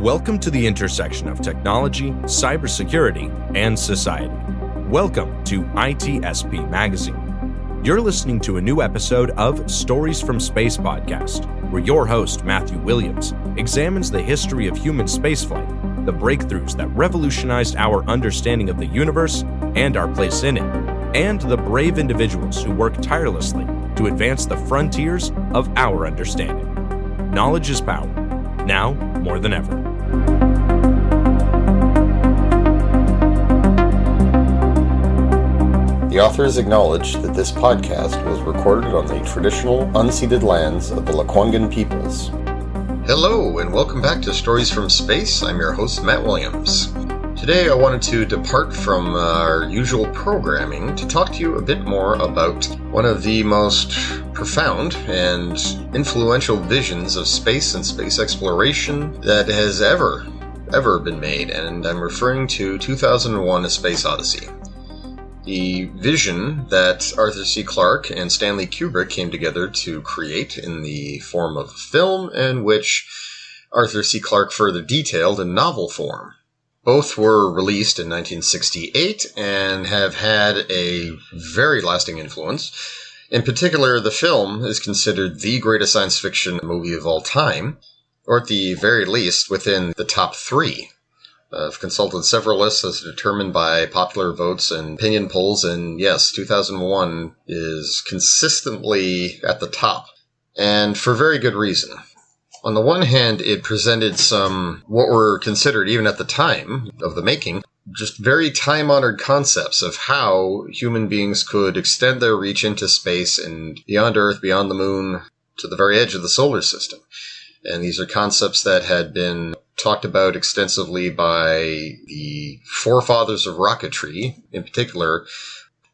Welcome to the intersection of technology, cybersecurity, and society. Welcome to ITSP Magazine. You're listening to a new episode of Stories from Space podcast, where your host, Matthew Williams, examines the history of human spaceflight, the breakthroughs that revolutionized our understanding of the universe and our place in it, and the brave individuals who work tirelessly to advance the frontiers of our understanding. Knowledge is power, now more than ever. The authors acknowledge that this podcast was recorded on the traditional, unceded lands of the Lekwungen peoples. Hello, and welcome back to Stories from Space. I'm your host, Matt Williams. Today I wanted to depart from our usual programming to talk to you a bit more about one of the most profound and influential visions of space and space exploration that has ever been made, and I'm referring to 2001: A Space Odyssey. The vision that Arthur C. Clarke and Stanley Kubrick came together to create in the form of a film, and which Arthur C. Clarke further detailed in novel form. Both were released in 1968 and have had a very lasting influence. In particular, the film is considered the greatest science fiction movie of all time, or at the very least within the top three. I've consulted several lists as determined by popular votes and opinion polls, and yes, 2001 is consistently at the top, and for very good reason. On the one hand, it presented some, what were considered, even at the time of the making, just very time-honored concepts of how human beings could extend their reach into space and beyond Earth, beyond the moon, to the very edge of the solar system. And these are concepts that had been talked about extensively by the forefathers of rocketry, in particular,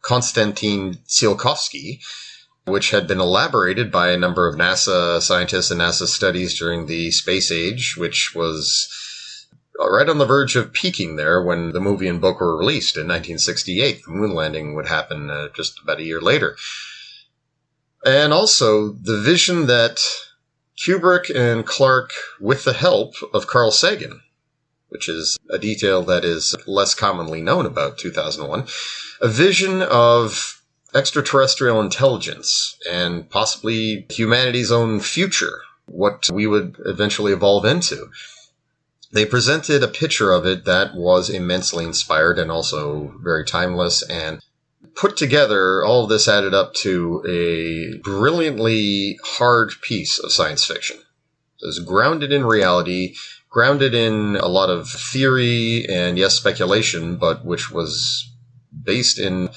Konstantin Tsiolkovsky, which had been elaborated by a number of NASA scientists and NASA studies during the space age, which was right on the verge of peaking there when the movie and book were released in 1968. The moon landing would happen just about a year later. And also the vision that Kubrick and Clarke, with the help of Carl Sagan, which is a detail that is less commonly known about 2001, a vision of extraterrestrial intelligence and possibly humanity's own future, what we would eventually evolve into. They presented a picture of it that was immensely inspired and also very timeless, and put together, all of this added up to a brilliantly hard piece of science fiction. It was grounded in reality, grounded in a lot of theory and, yes, speculation, but which was based in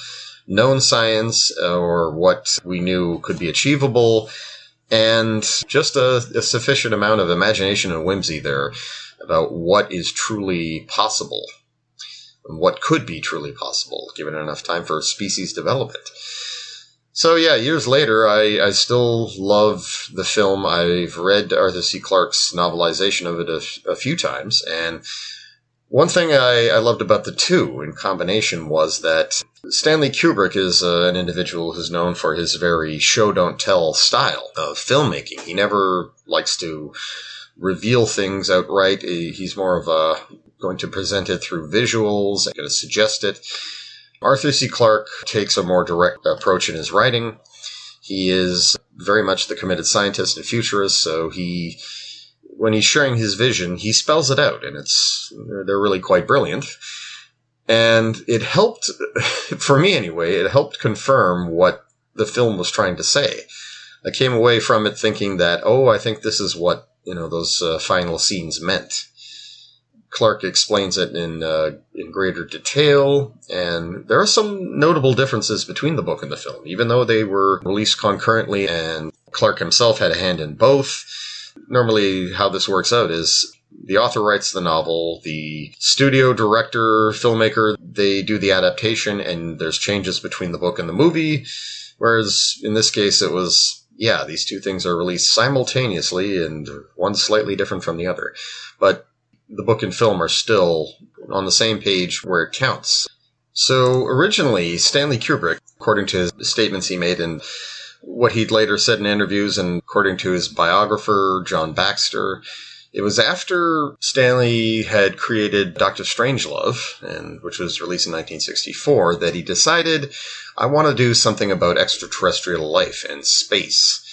known science or what we knew could be achievable, and just a sufficient amount of imagination and whimsy there about what is truly possible and what could be truly possible given enough time for species development. So yeah, years later, I still love the film. I've read Arthur C. Clarke's novelization of it a few times, and one thing I loved about the two in combination was that Stanley Kubrick is an individual who's known for his very show-don't-tell style of filmmaking. He never likes to reveal things outright. He's more of going to present it through visuals, going to suggest it. Arthur C. Clarke takes a more direct approach in his writing. He is very much the committed scientist and futurist, so when he's sharing his vision, he spells it out, and they're really quite brilliant. And it helped, for me anyway, it helped confirm what the film was trying to say. I came away from it thinking that, I think this is what, those final scenes meant. Clarke explains it in greater detail, and there are some notable differences between the book and the film, even though they were released concurrently, and Clarke himself had a hand in both. Normally, how this works out is the author writes the novel, the studio director, filmmaker, they do the adaptation, and there's changes between the book and the movie. Whereas in this case, it was, these two things are released simultaneously, and one's slightly different from the other. But the book and film are still on the same page where it counts. So originally, Stanley Kubrick, according to his statements he made in what he'd later said in interviews, and according to his biographer, John Baxter, It was after Stanley had created Dr. Strangelove, which was released in 1964, that he decided, I want to do something about extraterrestrial life and space.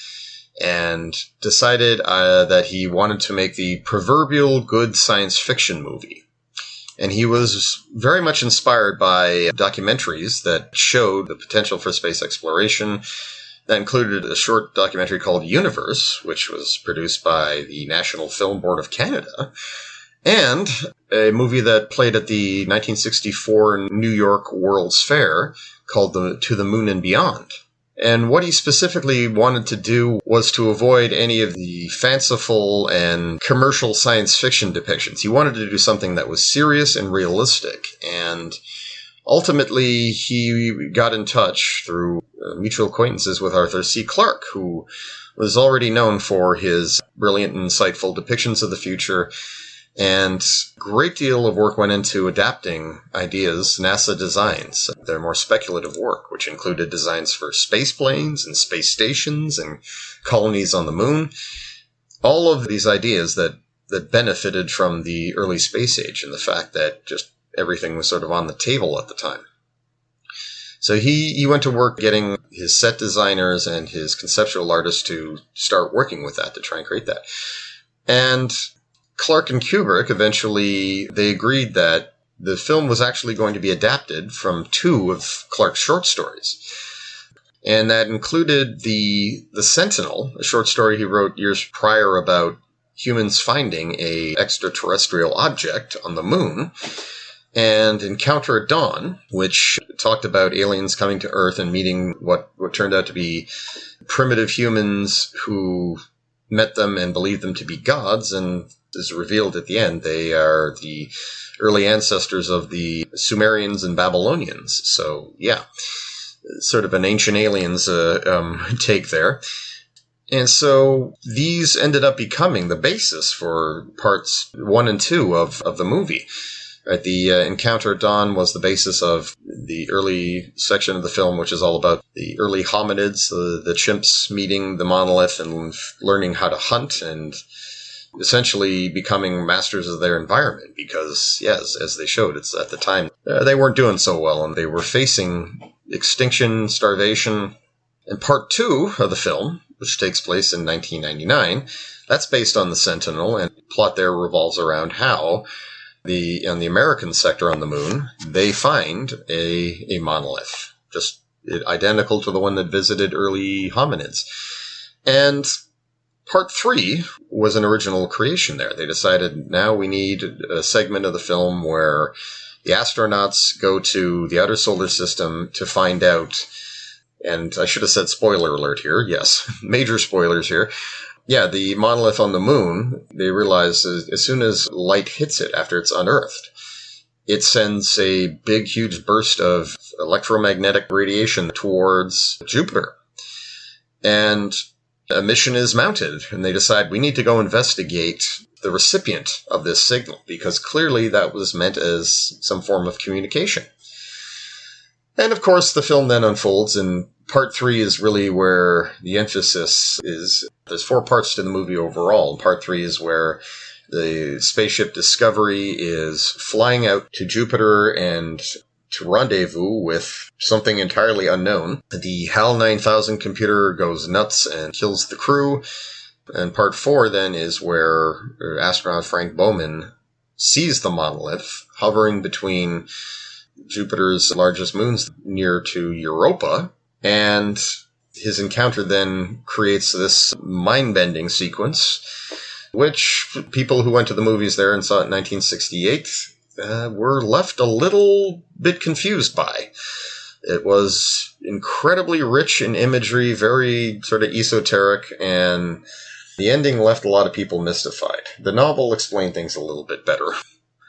And decided that he wanted to make the proverbial good science fiction movie. And he was very much inspired by documentaries that showed the potential for space exploration. That included a short documentary called Universe, which was produced by the National Film Board of Canada, and a movie that played at the 1964 New York World's Fair called To the Moon and Beyond. And what he specifically wanted to do was to avoid any of the fanciful and commercial science fiction depictions. He wanted to do something that was serious and realistic. And ultimately, he got in touch through mutual acquaintances with Arthur C. Clarke, who was already known for his brilliant and insightful depictions of the future. And a great deal of work went into adapting ideas NASA designs, their more speculative work, which included designs for space planes and space stations and colonies on the moon. All of these ideas that benefited from the early space age and the fact that just everything was sort of on the table at the time. So he went to work getting his set designers and his conceptual artists to start working with that, to try and create that. And Clarke and Kubrick eventually, they agreed that the film was actually going to be adapted from 2 of Clarke's short stories. And that included the Sentinel, a short story he wrote years prior about humans finding a extraterrestrial object on the moon, and Encounter at Dawn, which talked about aliens coming to Earth and meeting what turned out to be primitive humans who met them and believed them to be gods, and is revealed at the end, they are the early ancestors of the Sumerians and Babylonians. So, yeah, sort of an ancient aliens take there. And so these ended up becoming the basis for parts 1 and 2 of the movie. Right, the Encounter at Dawn was the basis of the early section of the film, which is all about the early hominids, the chimps meeting the monolith and learning how to hunt and essentially becoming masters of their environment. Because, yes, as they showed, it's at the time, they weren't doing so well, and they were facing extinction, starvation. And part 2 of the film, which takes place in 1999, that's based on the Sentinel, and the plot there revolves around how on the American sector on the moon, they find a monolith, just identical to the one that visited early hominids. And part 3 was an original creation there. They decided now we need a segment of the film where the astronauts go to the outer solar system to find out, and I should have said spoiler alert here, yes, major spoilers here. Yeah, the monolith on the moon, they realize as soon as light hits it after it's unearthed, it sends a big, huge burst of electromagnetic radiation towards Jupiter. And a mission is mounted, and they decide we need to go investigate the recipient of this signal, because clearly that was meant as some form of communication. And of course, the film then unfolds, and part 3 is really where the emphasis is. There's 4 parts to the movie overall, and part 3 is where the spaceship Discovery is flying out to Jupiter and to rendezvous with something entirely unknown. The HAL 9000 computer goes nuts and kills the crew. And part 4 then is where astronaut Frank Bowman sees the monolith hovering between Jupiter's largest moons near to Europa, and his encounter then creates this mind-bending sequence, which people who went to the movies there and saw it in 1968 were left a little bit confused by. It was incredibly rich in imagery, very sort of esoteric, and the ending left a lot of people mystified. The novel explained things a little bit better.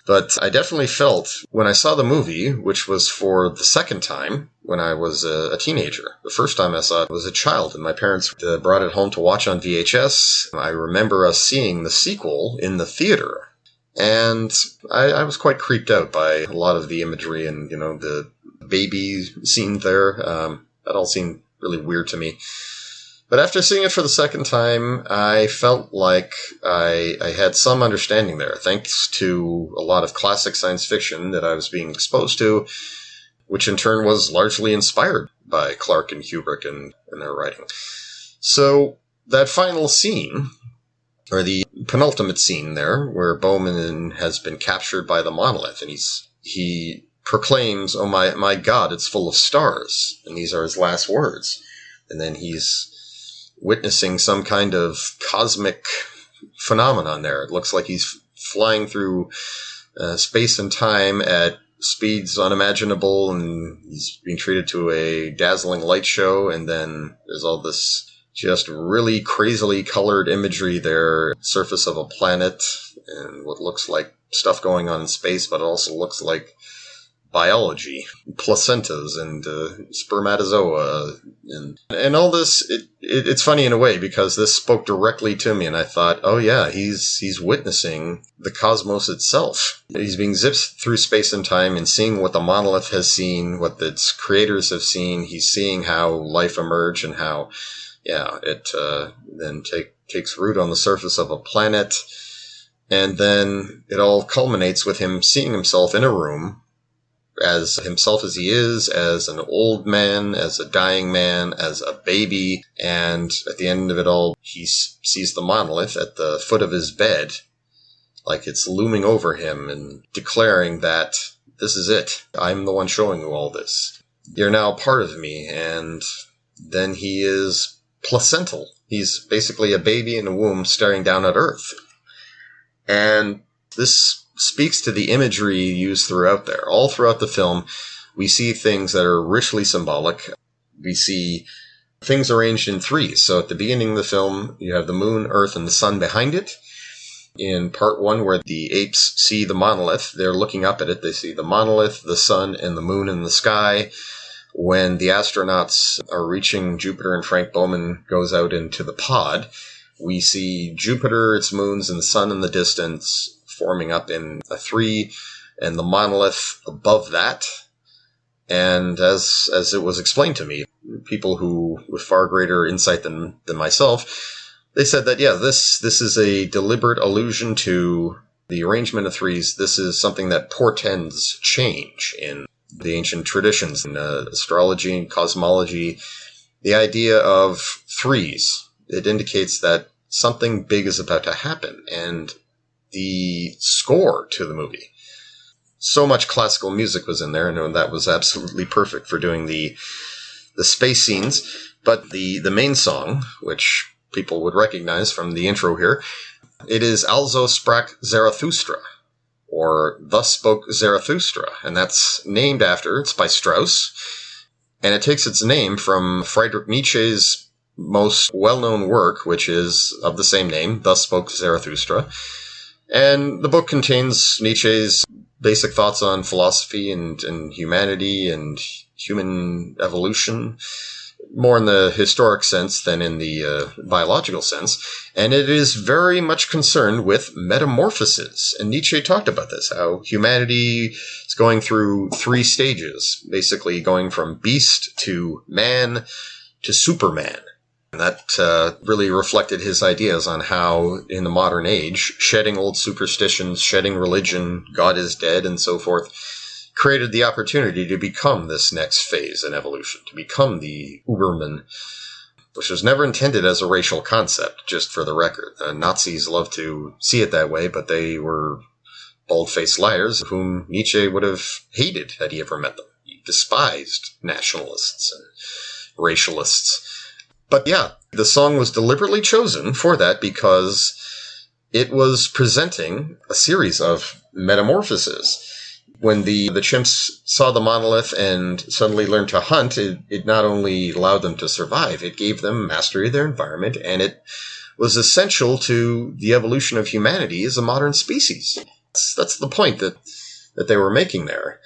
But I definitely felt, when I saw the movie, which was for the second time when I was a teenager. The first time I saw it was a child, and my parents brought it home to watch on VHS. I remember us seeing the sequel in the theater. And I was quite creeped out by a lot of the imagery and, the baby scene there. That all seemed really weird to me. But after seeing it for the second time, I felt like I had some understanding there, thanks to a lot of classic science fiction that I was being exposed to, which in turn was largely inspired by Clarke and Kubrick and their writing. So that final scene, or the penultimate scene there, where Bowman has been captured by the monolith, and he proclaims, "Oh my God, it's full of stars," and these are his last words. And then he's witnessing some kind of cosmic phenomenon there. It looks like he's flying through space and time at speeds unimaginable, and he's being treated to a dazzling light show, and then there's all this just really crazily colored imagery there, surface of a planet, and what looks like stuff going on in space, but it also looks like biology, placentas and spermatozoa, and all this. It's funny in a way, because this spoke directly to me, and I thought, oh yeah, he's witnessing the cosmos itself. He's being zipped through space and time and seeing what the monolith has seen, what its creators have seen. He's seeing how life emerged and how, it then takes root on the surface of a planet, and then it all culminates with him seeing himself in a room, as himself as he is, as an old man, as a dying man, as a baby, and at the end of it all, he sees the monolith at the foot of his bed, like it's looming over him and declaring that this is it. I'm the one showing you all this. You're now part of me, and then he is placental. He's basically a baby in a womb staring down at Earth. And this speaks to the imagery used throughout there. All throughout the film, we see things that are richly symbolic. We see things arranged in threes. So at the beginning of the film, you have the moon, Earth, and the sun behind it. In part one, where the apes see the monolith, they're looking up at it. They see the monolith, the sun, and the moon in the sky. When the astronauts are reaching Jupiter and Frank Bowman goes out into the pod, we see Jupiter, its moons, and the sun in the distance, forming up in a three, and the monolith above that. And as it was explained to me, people who with far greater insight than myself, they said that, this is a deliberate allusion to the arrangement of threes. This is something that portends change in the ancient traditions, in astrology and cosmology. The idea of threes, it indicates that something big is about to happen. And the score to the movie, so much classical music was in there, and that was absolutely perfect for doing the space scenes. But the main song, which people would recognize from the intro here, it is Also sprach Zarathustra, or Thus Spoke Zarathustra, and that's named after, it's by Strauss, and it takes its name from Friedrich Nietzsche's most well-known work, which is of the same name, Thus Spoke Zarathustra. And the book contains Nietzsche's basic thoughts on philosophy and humanity and human evolution, more in the historic sense than in the biological sense. And it is very much concerned with metamorphoses. And Nietzsche talked about this, how humanity is going through three stages, basically going from beast to man to Superman. And that really reflected his ideas on how, in the modern age, shedding old superstitions, shedding religion, God is dead, and so forth, created the opportunity to become this next phase in evolution, to become the Uberman, which was never intended as a racial concept, just for the record. Nazis love to see it that way, but they were bald-faced liars whom Nietzsche would have hated had he ever met them. He despised nationalists and racialists. But the song was deliberately chosen for that because it was presenting a series of metamorphoses. When the chimps saw the monolith and suddenly learned to hunt, it not only allowed them to survive, it gave them mastery of their environment, and it was essential to the evolution of humanity as a modern species. That's the point that they were making there,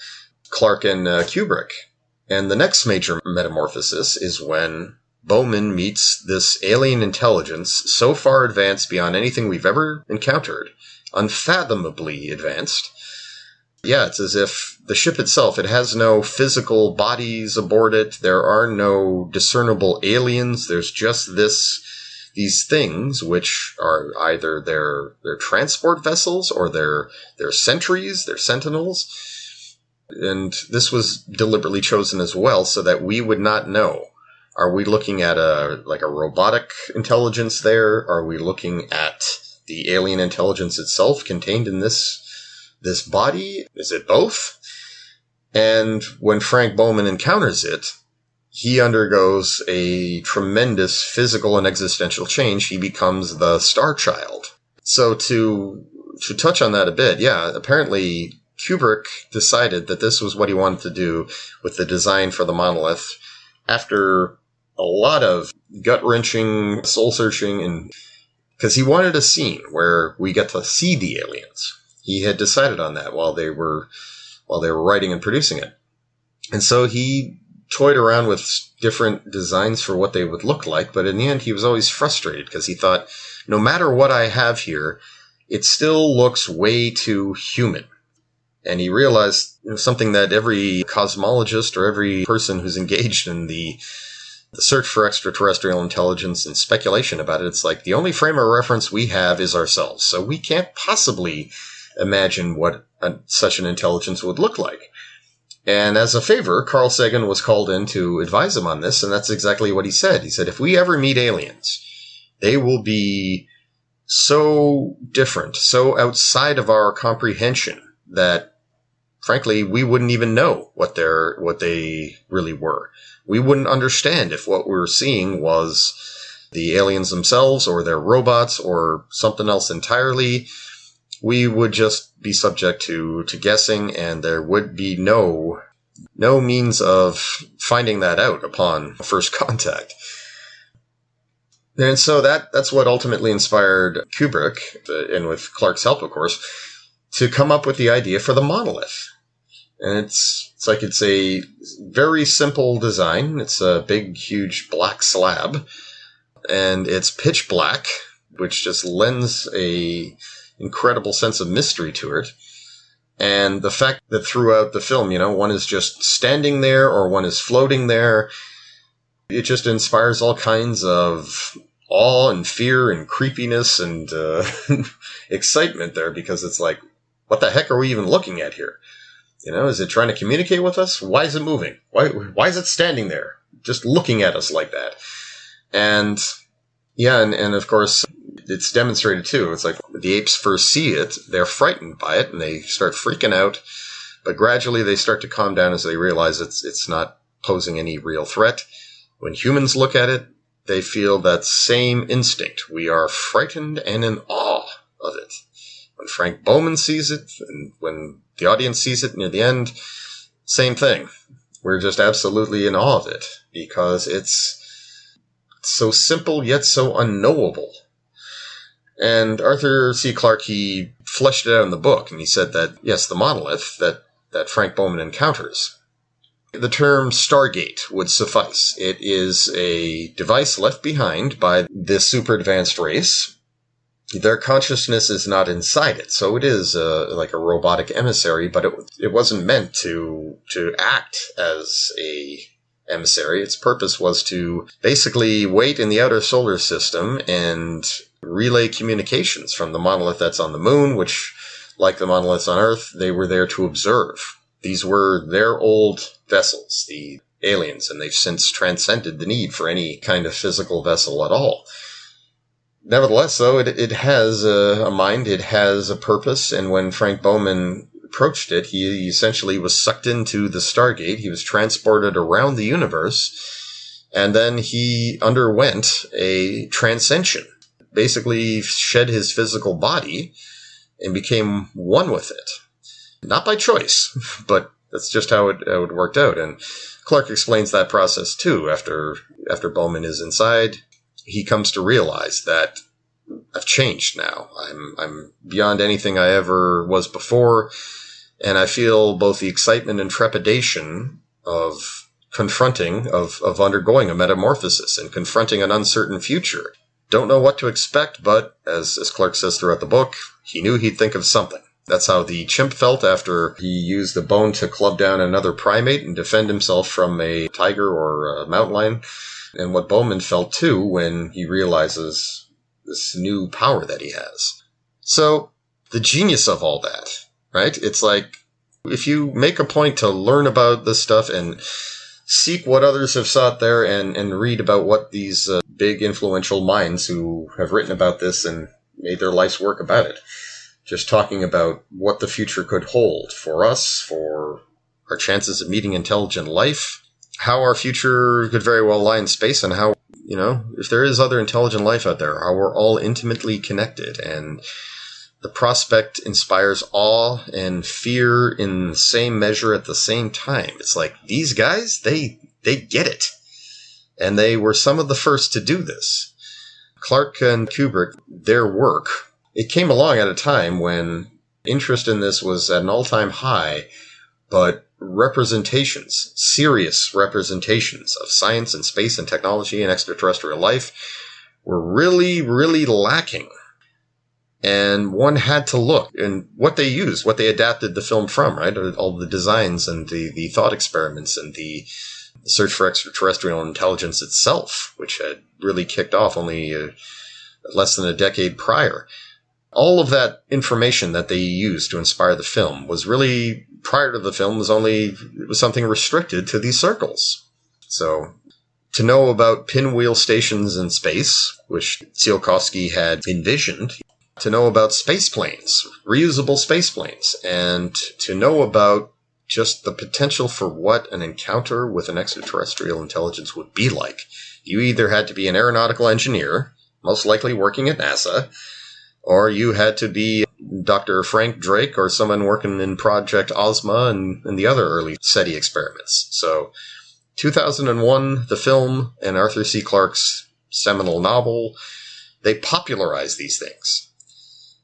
Clarke and Kubrick. And the next major metamorphosis is when Bowman meets this alien intelligence so far advanced beyond anything we've ever encountered, unfathomably advanced, Yeah, it's as if the ship itself, it has no physical bodies aboard it. There are no discernible aliens. There's just these things, which are either their transport vessels or their sentries, their sentinels. And this was deliberately chosen as well so that we would not know. Are we looking at a robotic intelligence there? Are we looking at the alien intelligence itself contained in this body? Is it both? And when Frank Bowman encounters it, he undergoes a tremendous physical and existential change. He becomes the Star Child. So to touch on that a bit, yeah, apparently Kubrick decided that this was what he wanted to do with the design for the monolith after a lot of gut-wrenching, soul-searching, and because he wanted a scene where we get to see the aliens. He had decided on that while they were writing and producing it. And so he toyed around with different designs for what they would look like, but in the end he was always frustrated because he thought, no matter what I have here, it still looks way too human. And he realized something that every cosmologist or every person who's engaged in the search for extraterrestrial intelligence and speculation about it, it's like the only frame of reference we have is ourselves. So we can't possibly imagine what such an intelligence would look like. And as a favor, Carl Sagan was called in to advise him on this, and that's exactly what he said. He said, if we ever meet aliens, they will be so different, so outside of our comprehension that, frankly, we wouldn't even know what they really were. We wouldn't understand if what we were seeing was the aliens themselves or their robots or something else entirely. We would just be subject to guessing, and there would be no means of finding that out upon first contact. And so that's what ultimately inspired Kubrick, and with Clarke's help, of course, to come up with the idea for the monolith. And it's a very simple design. It's a big, huge black slab, and it's pitch black, which just lends a incredible sense of mystery to it. And the fact that throughout the film, one is just standing there or one is floating there, it just inspires all kinds of awe and fear and creepiness and excitement there, because it's like, what the heck are we even looking at here? Is it trying to communicate with us? Why is it moving? Why is it standing there, just looking at us like that? And yeah, and of course, it's demonstrated too. It's like the apes first see it, they're frightened by it, and they start freaking out. But gradually they start to calm down as they realize it's not posing any real threat. When humans look at it, they feel that same instinct. We are frightened and in awe of it. When Frank Bowman sees it, and when the audience sees it near the end, same thing. We're just absolutely in awe of it, because it's so simple yet so unknowable. And Arthur C. Clarke, he fleshed it out in the book, and he said that, yes, the monolith that Frank Bowman encounters, the term Stargate would suffice. It is a device left behind by this super advanced race. Their consciousness is not inside it, so it is like a robotic emissary, but it wasn't meant to act as a emissary. Its purpose was to basically wait in the outer solar system and relay communications from the monolith that's on the moon, which, like the monoliths on Earth, they were there to observe. These were their old vessels, the aliens, and they've since transcended the need for any kind of physical vessel at all. Nevertheless, though, it has a mind, it has a purpose, and when Frank Bowman approached it, he essentially was sucked into the Stargate. He was transported around the universe, and then he underwent a transcension. Basically shed his physical body and became one with it. Not by choice, but that's just how it worked out. And Clarke explains that process too. After Bowman is inside, he comes to realize that I've changed now. I'm beyond anything I ever was before, and I feel both the excitement and trepidation of undergoing a metamorphosis and confronting an uncertain future. Don't know what to expect, but as Clarke says throughout the book, he knew he'd think of something. That's how the chimp felt after he used the bone to club down another primate and defend himself from a tiger or a mountain lion. And what Bowman felt too when he realizes this new power that he has. So, the genius of all that, right? It's like, if you make a point to learn about this stuff and seek what others have sought there and read about what these big influential minds who have written about this and made their life's work about it, just talking about what the future could hold for us, for our chances of meeting intelligent life, how our future could very well lie in space, and how, if there is other intelligent life out there, how we're all intimately connected. And the prospect inspires awe and fear in the same measure at the same time. It's like, these guys, they get it. And they were some of the first to do this. Clarke and Kubrick, their work, it came along at a time when interest in this was at an all-time high, but representations, serious representations of science and space and technology and extraterrestrial life were really, really lacking. And one had to look. And what they used, what they adapted the film from, right? All the designs and the thought experiments and the search for extraterrestrial intelligence itself, which had really kicked off only less than a decade prior. All of that information that they used to inspire the film was really, prior to the film, it was something restricted to these circles. So, to know about pinwheel stations in space, which Tsiolkovsky had envisioned, to know about space planes, reusable space planes, and to know about just the potential for what an encounter with an extraterrestrial intelligence would be like. You either had to be an aeronautical engineer, most likely working at NASA, or you had to be Dr. Frank Drake or someone working in Project Ozma and the other early SETI experiments. So, 2001, the film, and Arthur C. Clarke's seminal novel, they popularized these things.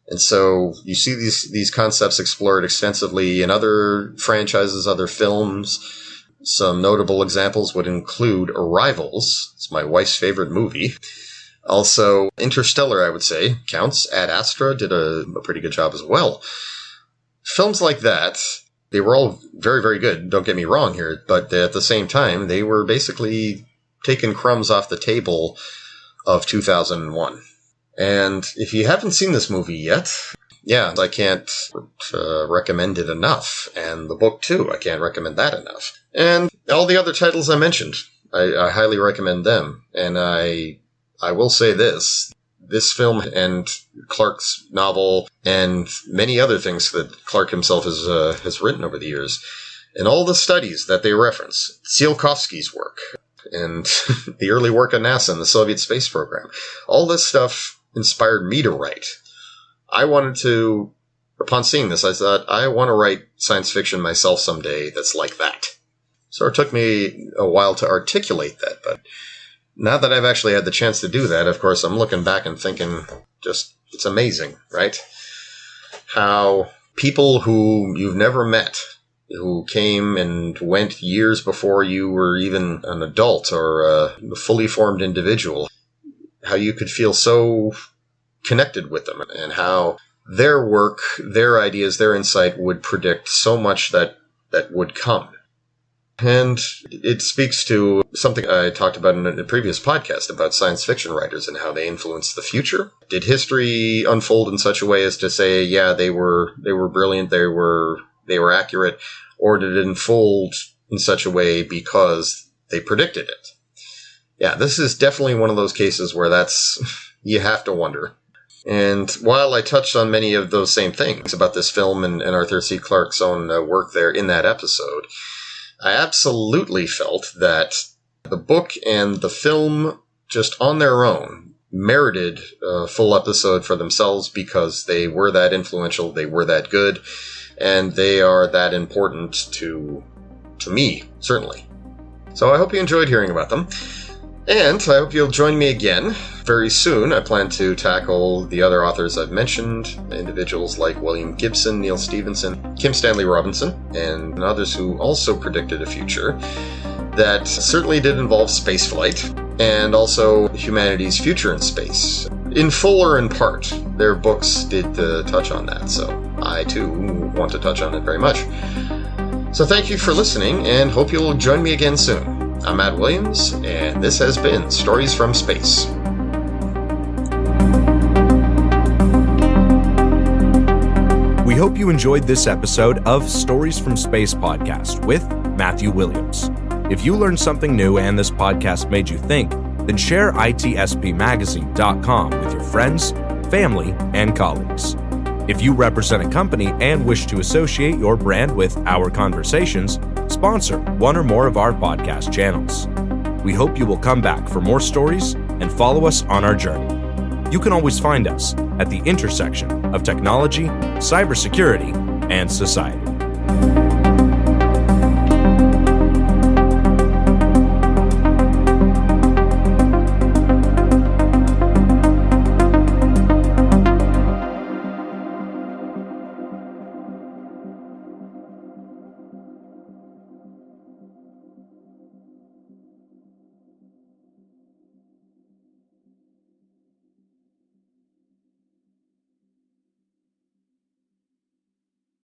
And so you see these concepts explored extensively in other franchises, other films. Some notable examples would include Arrivals. It's my wife's favorite movie. Also, Interstellar, I would say, counts. Ad Astra did a pretty good job as well. Films like that, they were all very, very good. Don't get me wrong here. But at the same time, they were basically taking crumbs off the table of 2001. And if you haven't seen this movie yet, I can't recommend it enough. And the book, too, I can't recommend that enough. And all the other titles I mentioned, I highly recommend them. And I will say this film and Clarke's novel and many other things that Clarke himself has written over the years, and all the studies that they reference, Tsiolkovsky's work, and the early work of NASA and the Soviet space program, all this stuff inspired me to write. I wanted to, upon seeing this, I thought, I want to write science fiction myself someday that's like that. So it took me a while to articulate that, but now that I've actually had the chance to do that, of course, I'm looking back and thinking, it's amazing, right? How people who you've never met, who came and went years before you were even an adult or a fully formed individual, how you could feel so connected with them, and how their work, their ideas, their insight would predict so much that would come. And it speaks to something I talked about in a previous podcast about science fiction writers and how they influence the future. Did history unfold in such a way as to say, yeah, they were brilliant, they were accurate, or did it unfold in such a way because they predicted it? Yeah, this is definitely one of those cases where you have to wonder. And while I touched on many of those same things about this film and Arthur C. Clarke's own work there in that episode, I absolutely felt that the book and the film, just on their own, merited a full episode for themselves because they were that influential, they were that good, and they are that important to me, certainly. So I hope you enjoyed hearing about them. And I hope you'll join me again very soon. I plan to tackle the other authors I've mentioned, individuals like William Gibson, Neil Stephenson, Kim Stanley Robinson, and others who also predicted a future that certainly did involve spaceflight and also humanity's future in space. In full or in part, their books did touch on that, so I too want to touch on it very much. So thank you for listening, and hope you'll join me again soon. I'm Matt Williams, and this has been Stories from Space. We hope you enjoyed this episode of Stories from Space podcast with Matthew Williams. If you learned something new and this podcast made you think, then share itspmagazine.com with your friends, family, and colleagues. If you represent a company and wish to associate your brand with our conversations, sponsor one or more of our podcast channels. We hope you will come back for more stories and follow us on our journey. You can always find us at the intersection of technology, cybersecurity, and society.